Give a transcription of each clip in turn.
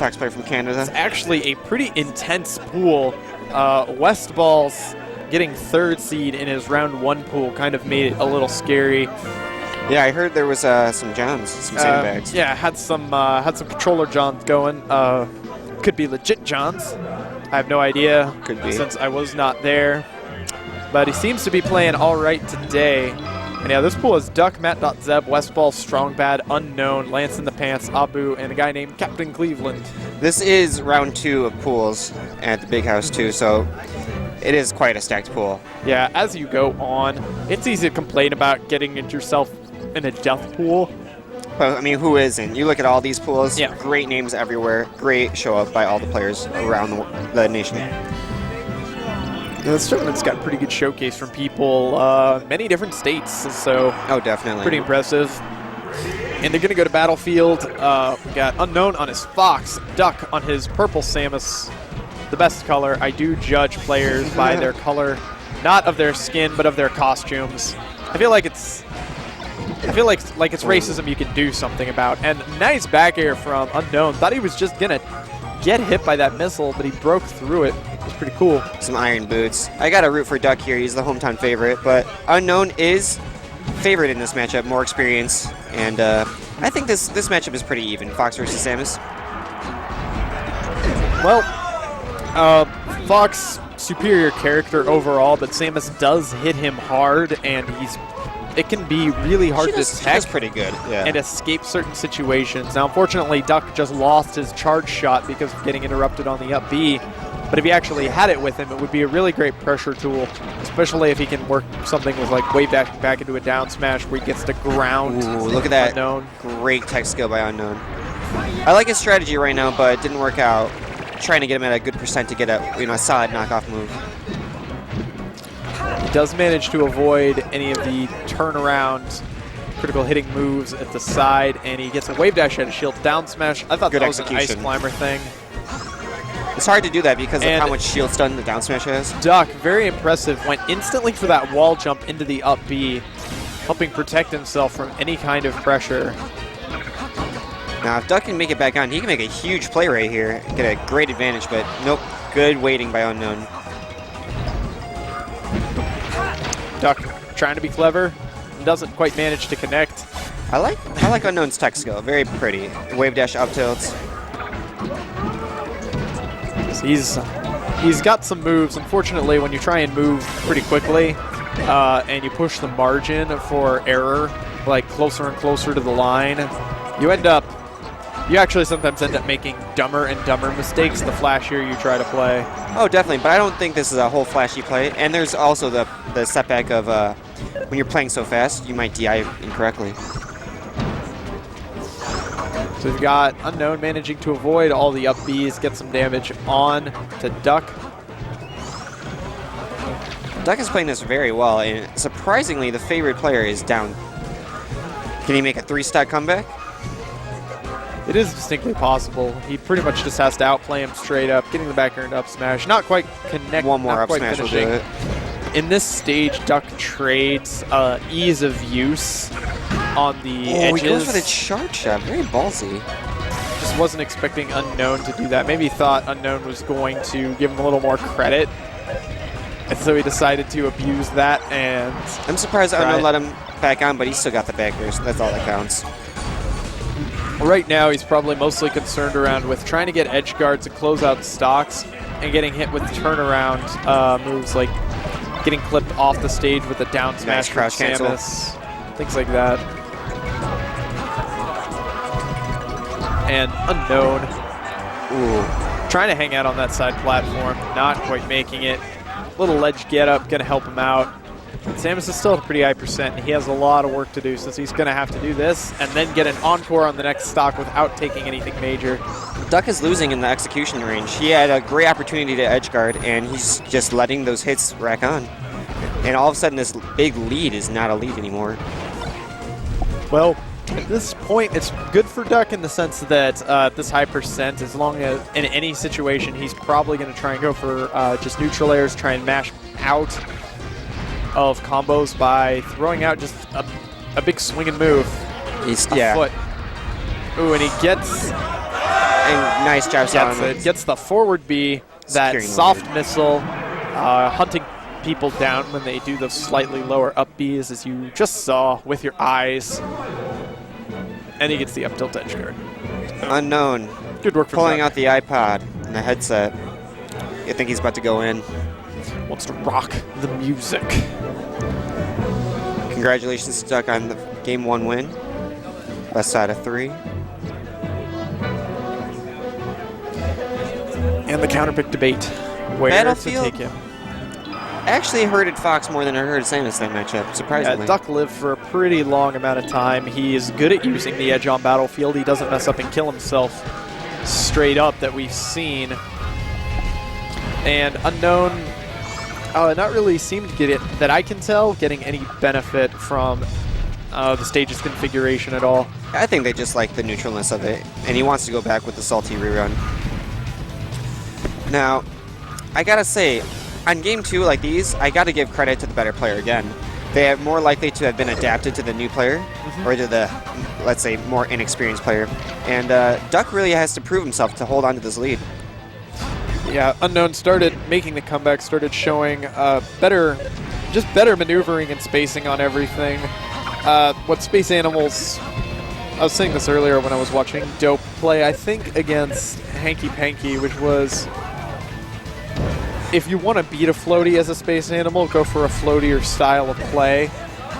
Orthodox player from Canada. It's actually a pretty intense pool. Westball's getting 3rd seed in his round 1 pool kind of made it a little scary. Yeah, I heard there was some Johns, some sandbags. Yeah, had some controller Johns going. Could be legit Johns. I have no idea. Could be. Since I was not there. But he seems to be playing all right today. And yeah, this pool is Duck, Matt.Zeb, Westball, Strongbad, Unknown, Lance in the Pants, Abu, and a guy named Captain Cleveland. This is round 2 of pools at the big house too, so it is quite a stacked pool. Yeah, as you go on, it's easy to complain about getting yourself in a death pool. But I mean, who isn't? You look at all these pools, yeah. Great names everywhere, great show up by all the players around the nation. Yeah, this tournament's got a pretty good showcase from people, many different states, so definitely pretty impressive. And they're going to go to Battlefield. We got Unknown on his Fox, Duck on his purple Samus, the best color. I do judge players by their color, not of their skin, but of their costumes. I feel like it's racism you can do something about. And nice back air from Unknown. Thought he was just going to get hit by that missile, but he broke through it. It was pretty cool. Some iron boots. I got to root for Duck here. He's the hometown favorite, but Unknown is favored in this matchup, more experience, and I think this matchup is pretty even. Fox versus Samus. Well, Fox superior character overall, but Samus does hit him hard, and it can be really hard to detect. That's pretty good, yeah. And escape certain situations. Now, unfortunately, Duck just lost his charge shot because of getting interrupted on the up B. But if he actually had it with him, it would be a really great pressure tool, especially if he can work something with like wave back into a down smash where he gets the ground. Ooh, look at that. Unknown. Great tech skill by Unknown. I like his strategy right now, but it didn't work out. Trying to get him at a good percent to get a solid knockoff move. He does manage to avoid any of the turnaround critical hitting moves at the side, and he gets a wave dash at a shield down smash. I thought good that was an ice climber thing. It's hard to do that because of how much shield stun the down smash has. Duck, very impressive, went instantly for that wall jump into the up B, helping protect himself from any kind of pressure. Now, if Duck can make it back on, he can make a huge play right here and get a great advantage, but nope, good waiting by Unknown. Duck trying to be clever, doesn't quite manage to connect. I like Unknown's tech skill, very pretty. Wave dash up tilts. He's got some moves. Unfortunately, when you try and move pretty quickly and you push the margin for error, like closer and closer to the line, you actually sometimes end up making dumber and dumber mistakes the flashier you try to play. Oh, definitely, but I don't think this is a whole flashy play. And there's also the setback of when you're playing so fast, you might DI incorrectly. So we've got Unknown managing to avoid all the up Bs, get some damage on to Duck. Duck is playing this very well, and surprisingly, the favorite player is down. Can he make a 3-stack comeback? It is distinctly possible. He pretty much just has to outplay him straight up, getting the back air and up smash. Not quite connect. One more not up quite smash finishing. will do it. In this stage, Duck trades ease of use on the edges. He goes for the charge shot. Very ballsy. Just wasn't expecting Unknown to do that. Maybe thought Unknown was going to give him a little more credit. And so he decided to abuse that and I'm surprised Unknown let him back on, but he still got the back air, so that's all that counts. Right now, he's probably mostly concerned around with trying to get edge guards and close out stocks and getting hit with turnaround moves like getting clipped off the stage with a down smash from crouch cancel. Samus, things like that. And Unknown, trying to hang out on that side platform, not quite making it. Little ledge get up, gonna help him out. Samus is still at a pretty high percent, and he has a lot of work to do since he's gonna have to do this and then get an encore on the next stock without taking anything major. Duck is losing in the execution range. He had a great opportunity to edge guard, and he's just letting those hits rack on. And all of a sudden, this big lead is not a lead anymore. Well, at this point, it's good for Duck in the sense that at this high percent, as long as in any situation, he's probably going to try and go for just neutral airs, try and mash out of combos by throwing out just a big swing and move. He's Foot. Ooh, and he gets... And nice job Gets selling it. Gets the forward B, that Securing the soft lead. missile, hunting people down when they do those slightly lower up Bs, as you just saw with your eyes. And he gets the up tilt edge guard. Unknown. Good work from Pulling Duck. out the iPod and the headset. I think he's about to go in. Wants to rock the music. Congratulations to Duck on the Game 1 win. Best out of 3. And the counterpick debate. Where Battlefield? to take him. I actually hurted Fox more than I hurted Samus that matchup, surprisingly. Yeah, Duck lived for a pretty long amount of time. He is good at using the edge on Battlefield. He doesn't mess up and kill himself straight up that we've seen. And Unknown, not really seemed to get it, that I can tell, getting any benefit from the stage's configuration at all. I think they just like the neutralness of it, and he wants to go back with the salty rerun. Now, I gotta say, on Game 2 like these, I gotta give credit to the better player again. They are more likely to have been adapted to the new player, or to the, let's say, more inexperienced player. And Duck really has to prove himself to hold on to this lead. Yeah, Unknown started making the comeback, started showing better maneuvering and spacing on everything. What Space Animals, I was saying this earlier when I was watching Dope play, I think against Hanky Panky, which was, if you want to beat a floaty as a Space Animal, go for a floatier style of play.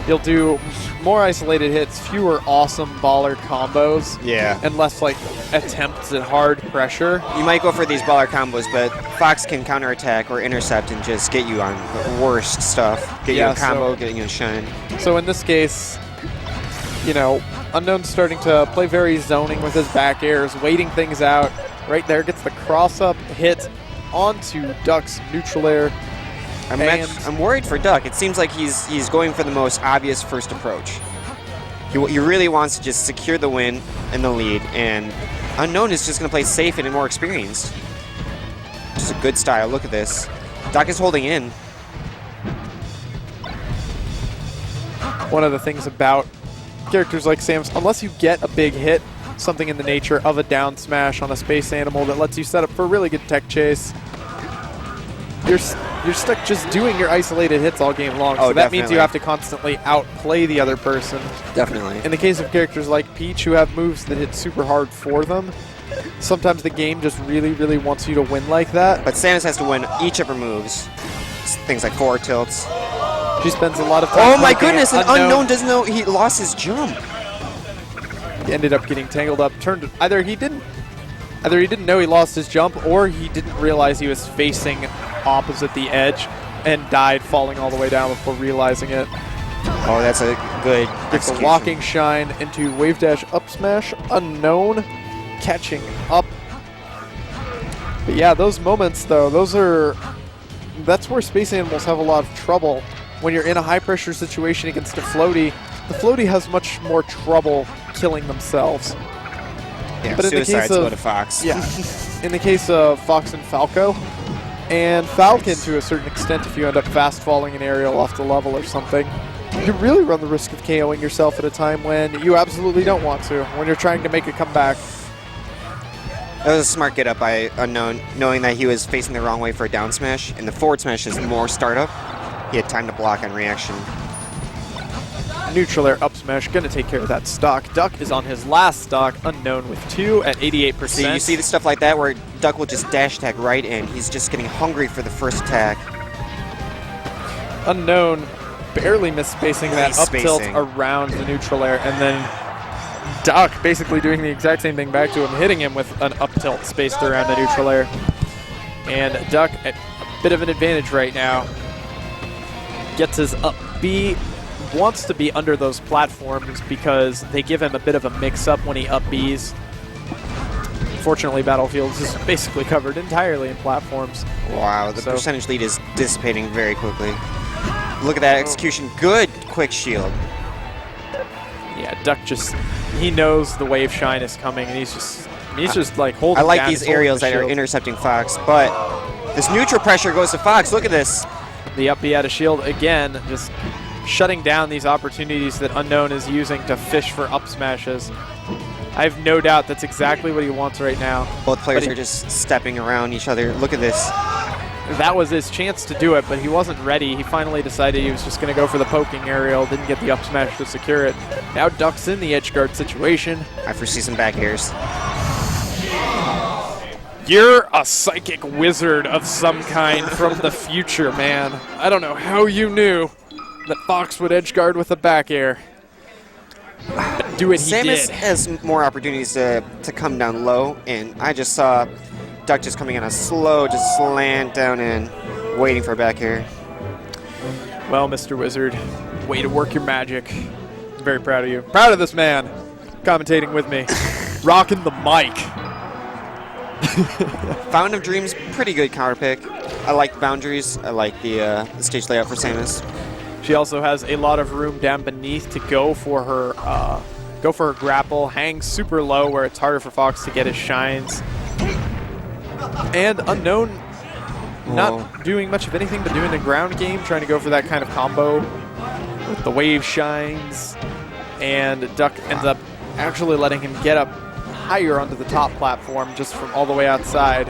You'll do more isolated hits, fewer awesome baller combos, Yeah. and less like attempts at hard pressure. You might go for these baller combos, but Fox can counterattack or intercept and just get you on the worst stuff. Get you a combo, get you a shine. So in this case, you know, Unknown's starting to play very zoning with his back airs, waiting things out. Right there, gets the cross-up hit onto Duck's neutral air. I'm worried for Duck. It seems like he's going for the most obvious first approach. He really wants to just secure the win and the lead, and Unknown is just going to play safe and more experienced. Just a good style. Look at this. Duck is holding in. One of the things about characters like Samus, unless you get a big hit, something in the nature of a down smash on a Space Animal that lets you set up for a really good tech chase, you're stuck just doing your isolated hits all game long. So that means you have to constantly outplay the other person. Definitely. In the case of characters like Peach, who have moves that hit super hard for them, sometimes the game just really, really wants you to win like that. But Samus has to win each of her moves. Things like forward tilts. She spends a lot of time. Oh my goodness! And Unknown doesn't know he lost his jump. He ended up getting tangled up. Either he didn't know he lost his jump, or he didn't realize he was facing opposite the edge and died falling all the way down before realizing it. Oh, that's a good Gets a walking shine into wave dash up smash. Unknown catching up. But yeah, those moments though, that's where Space Animals have a lot of trouble. When you're in a high pressure situation against a floaty, the floaty has much more trouble killing themselves. Yeah, but in the case go to of Fox. Yeah, in the case of Fox and Falco, and Falcon to a certain extent, if you end up fast falling an aerial off the level or something, you really run the risk of KOing yourself at a time when you absolutely don't want to, when you're trying to make a comeback. That was a smart get up by Unknown, knowing that he was facing the wrong way for a down smash, and the forward smash is more startup. He had time to block on reaction. Neutral air up smash, gonna take care of that stock. Duck is on his last stock, Unknown with 2 at 88%. See, you see the stuff like that where Duck will just dash attack right in. He's just getting hungry for the first attack. Unknown barely misspacing that up tilt around the neutral air, and then Duck basically doing the exact same thing back to him, hitting him with an up tilt spaced around the neutral air. And Duck at a bit of an advantage right now. Gets his up B, wants to be under those platforms because they give him a bit of a mix-up when he up Bs. Fortunately, Battlefield is basically covered entirely in platforms. Wow, the percentage lead is dissipating very quickly. Look at that execution. Good quick shield. Yeah, Duck he knows the wave shine is coming, and he's just like holding. I like these aerials that are intercepting Fox, but this neutral pressure goes to Fox. Look at this. The up B out of shield again, just shutting down these opportunities that Unknown is using to fish for up smashes. I have no doubt that's exactly what he wants right now. Both players are just stepping around each other. Look at this. That was his chance to do it, but he wasn't ready. He finally decided he was just going to go for the poking aerial, didn't get the up smash to secure it. Now Duck's in the edge guard situation. I foresee some back airs. You're a psychic wizard of some kind from the future, man. I don't know how you knew that Fox would edge guard with a back air. But do it, he Samus did. has more opportunities to come down low, and I just saw Duck just coming in a slow, just slant down in, waiting for a back air. Well, Mr. Wizard, way to work your magic. I'm very proud of you. Proud of this man commentating with me. Rocking the mic. Fountain of Dreams, pretty good counter pick. I like the boundaries. I like the stage layout for Samus. She also has a lot of room down beneath to go for her grapple. Hangs super low where it's harder for Fox to get his shines. And Unknown not doing much of anything but doing the ground game, trying to go for that kind of combo with the wave shines. And Duck ends up actually letting him get up higher onto the top platform just from all the way outside.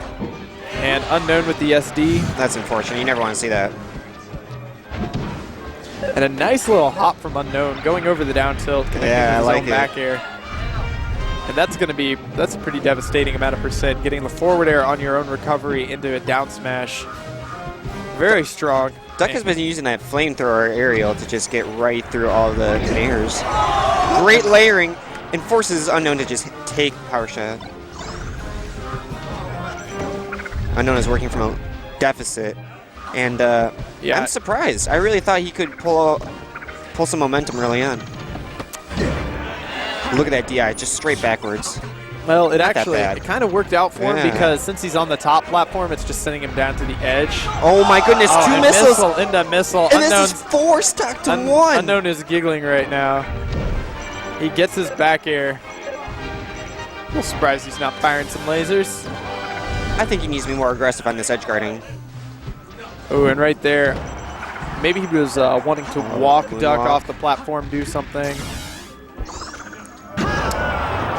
And Unknown with the SD. That's unfortunate. You never want to see that. And a nice little hop from Unknown going over the down tilt, connecting to his own back air. And that's a pretty devastating amount of percent, getting the forward air on your own recovery into a down smash. Very strong. Duck has been using that flamethrower aerial to just get right through all the airs. Great layering, and forces Unknown to just take power shot. Unknown is working from a deficit, and I'm surprised. I really thought he could pull some momentum early on. Look at that DI, just straight backwards. Well, it kind of worked out for him because since he's on the top platform, it's just sending him down to the edge. Oh my goodness, two missiles! Missile into missile. And this is 4 stuck to 1! Unknown is giggling right now. He gets his back air. A little surprised he's not firing some lasers. I think he needs to be more aggressive on this edge guarding. Oh, and right there, maybe he was wanting to walk Duck off the platform, do something.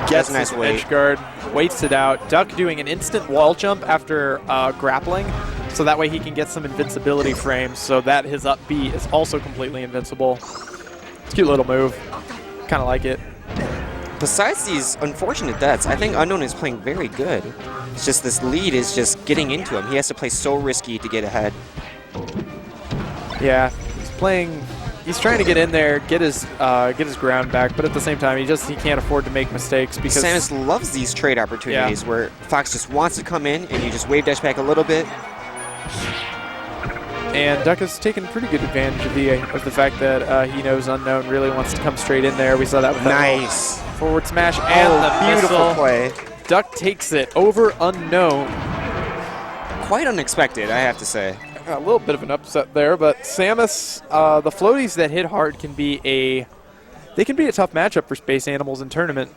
Gets a nice weight. Edge guard, waits it out. Duck doing an instant wall jump after grappling, so that way he can get some invincibility frames, so that his up B is also completely invincible. It's a cute little move. Kind of like it. Besides these unfortunate deaths, I think Unknown is playing very good. It's just this lead is just getting into him. He has to play so risky to get ahead. Yeah, he's trying to get in there, get his ground back, but at the same time, he can't afford to make mistakes because Samus loves these trade opportunities where Fox just wants to come in and you just wave dash back a little bit. And Duck has taken pretty good advantage of the fact that he knows Unknown really wants to come straight in there. We saw that with nice forward smash and the beautiful missile. Play. Duck takes it over Unknown. Quite unexpected, I have to say. A little bit of an upset there, but Samus, the floaties that hit hard can be a tough matchup for Space Animals in tournament.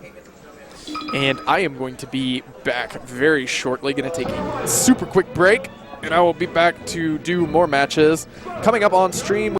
And I am going to be back very shortly. Going to take a super quick break, and I will be back to do more matches coming up on stream.